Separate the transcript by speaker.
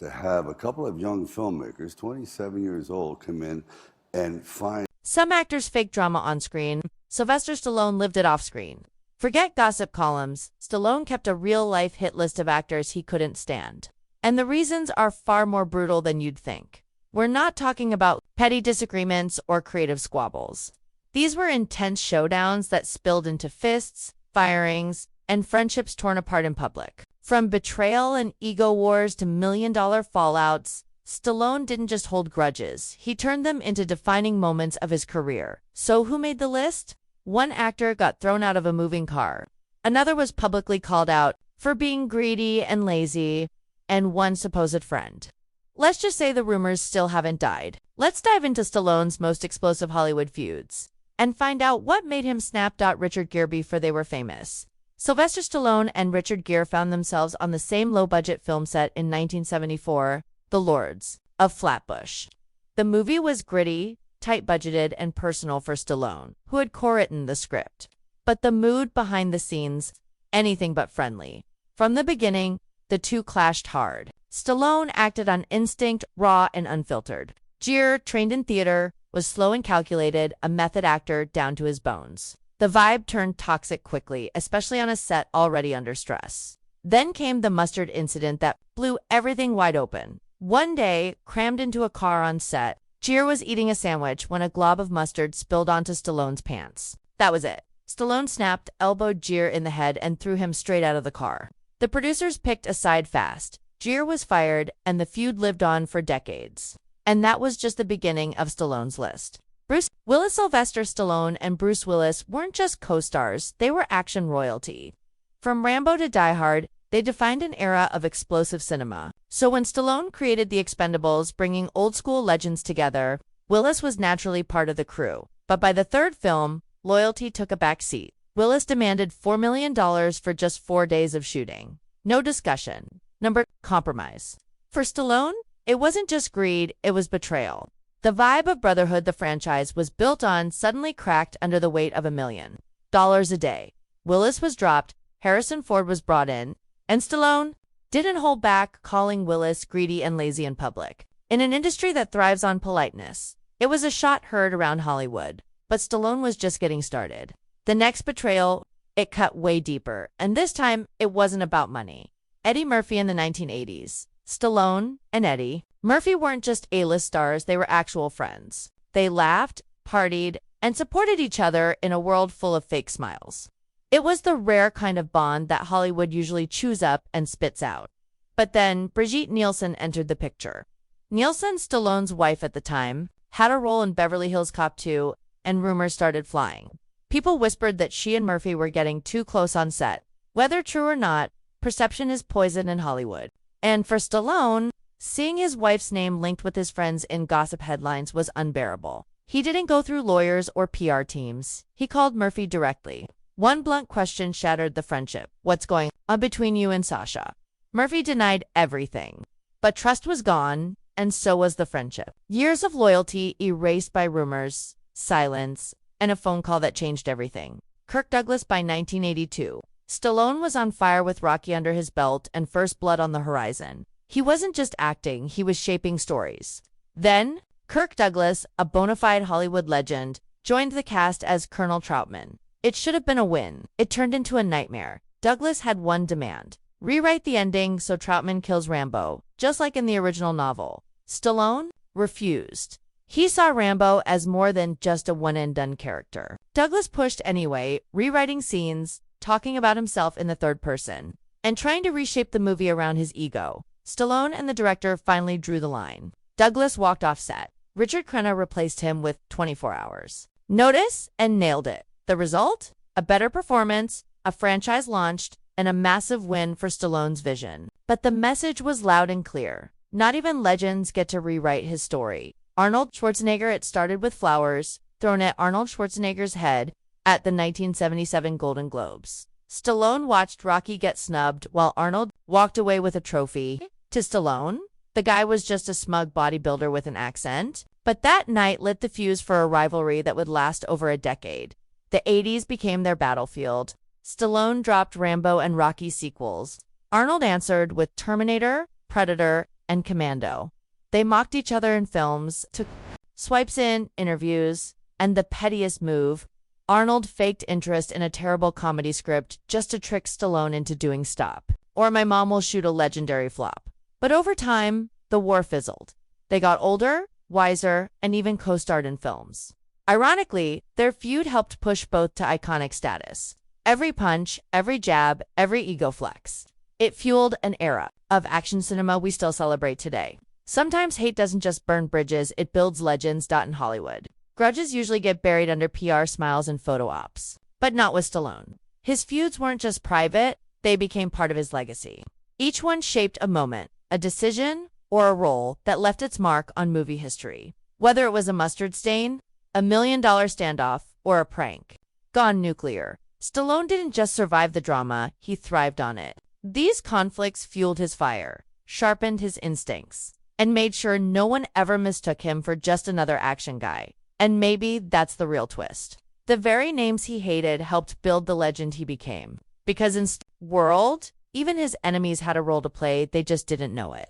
Speaker 1: to have a couple of young filmmakers, 27 years old, come in and find.
Speaker 2: Some actors fake drama on screen. Sylvester Stallone lived it off screen. Forget gossip columns. Stallone kept a real-life hit list of actors he couldn't stand. And the reasons are far more brutal than you'd think. We're not talking about petty disagreements or creative squabbles. These were intense showdowns that spilled into fists, firings, and friendships torn apart in public. From betrayal and ego wars to million-dollar fallouts, Stallone didn't just hold grudges, he turned them into defining moments of his career. So who made the list? One actor got thrown out of a moving car. Another was publicly called out for being greedy and lazy, and one supposed friend. Let's just say the rumors still haven't died. Let's dive into Stallone's most explosive Hollywood feuds and find out what made him snap Richard Gere before they were famous. Sylvester Stallone and Richard Gere found themselves on the same low-budget film set in 1974, The Lords of Flatbush. The movie was gritty, tight-budgeted, and personal for Stallone, who had co-written the script. But the mood behind the scenes, anything but friendly. From the beginning, the two clashed hard. Stallone acted on instinct, raw and unfiltered. Gere, trained in theater, was slow and calculated, a method actor down to his bones. The vibe turned toxic quickly, especially on a set already under stress. Then came the mustard incident that blew everything wide open. One day, crammed into a car on set, Gere was eating a sandwich when a glob of mustard spilled onto Stallone's pants. That was it. Stallone snapped, elbowed Gere in the head, and threw him straight out of the car. The producers picked a side fast. Gere was fired, and the feud lived on for decades. And that was just the beginning of Stallone's list. Willis Sylvester Stallone and Bruce Willis weren't just co-stars, they were action royalty. From Rambo to Die Hard, they defined an era of explosive cinema. So when Stallone created The Expendables, bringing old-school legends together, Willis was naturally part of the crew. But by the third film, loyalty took a back seat. Willis demanded $4 million for just 4 days of shooting. No discussion. Compromise. For Stallone, it wasn't just greed, it was betrayal. The vibe of brotherhood the franchise was built on suddenly cracked under the weight of $1 million a day. Willis was dropped, Harrison Ford was brought in, and Stallone didn't hold back, calling Willis greedy and lazy in public. In an industry that thrives on politeness, it was a shot heard around Hollywood. But Stallone was just getting started. The next betrayal, it cut way deeper, and this time it wasn't about money. Eddie Murphy in the 1980s. Stallone and Eddie Murphy weren't just A-list stars, they were actual friends. They laughed, partied, and supported each other in a world full of fake smiles. It was the rare kind of bond that Hollywood usually chews up and spits out. But then Brigitte Nielsen entered the picture. Nielsen, Stallone's wife at the time, had a role in Beverly Hills Cop 2, and rumors started flying. People whispered that she and Murphy were getting too close on set. Whether true or not, perception is poison in Hollywood. And for Stallone, seeing his wife's name linked with his friends in gossip headlines was unbearable. He didn't go through lawyers or PR teams. He called Murphy directly. One blunt question shattered the friendship. What's going on between you and Sasha? Murphy denied everything. But trust was gone, and so was the friendship. Years of loyalty erased by rumors, silence, and a phone call that changed everything. Kirk Douglas by 1982. Stallone was on fire with Rocky under his belt and First Blood on the horizon. He wasn't just acting, he was shaping stories. Then, Kirk Douglas, a bona fide Hollywood legend, joined the cast as Colonel Troutman. It should have been a win. It turned into a nightmare. Douglas had one demand: rewrite the ending so Troutman kills Rambo, just like in the original novel. Stallone refused. He saw Rambo as more than just a one-and-done character. Douglas pushed anyway, rewriting scenes, talking about himself in the third person, and trying to reshape the movie around his ego. Stallone and the director finally drew the line. Douglas walked off set. Richard Crenna replaced him with 24 hours. Notice and nailed it. The result? A better performance, a franchise launched, and a massive win for Stallone's vision. But the message was loud and clear. Not even legends get to rewrite his story. Arnold Schwarzenegger, it started with flowers thrown at Arnold Schwarzenegger's head at the 1977 Golden Globes. Stallone watched Rocky get snubbed while Arnold walked away with a trophy. To Stallone, the guy was just a smug bodybuilder with an accent. But that night lit the fuse for a rivalry that would last over a decade. The 80s became their battlefield. Stallone dropped Rambo and Rocky sequels. Arnold answered with Terminator, Predator, and Commando. They mocked each other in films, took swipes in interviews, and the pettiest move, Arnold faked interest in a terrible comedy script just to trick Stallone into doing Stop, or My Mom Will Shoot, a legendary flop. But over time, the war fizzled. They got older, wiser, and even co-starred in films. Ironically, their feud helped push both to iconic status. Every punch, every jab, every ego flex. It fueled an era of action cinema we still celebrate today. Sometimes hate doesn't just burn bridges, it builds legends. In Hollywood, grudges usually get buried under PR smiles and photo ops. But not with Stallone. His feuds weren't just private, they became part of his legacy. Each one shaped a moment, a decision, or a role that left its mark on movie history. Whether it was a mustard stain, a $1 million standoff, or a prank gone nuclear, Stallone didn't just survive the drama, he thrived on it. These conflicts fueled his fire, sharpened his instincts, and made sure no one ever mistook him for just another action guy. And maybe that's the real twist. The very names he hated helped build the legend he became. Because in World, even his enemies had a role to play, they just didn't know it.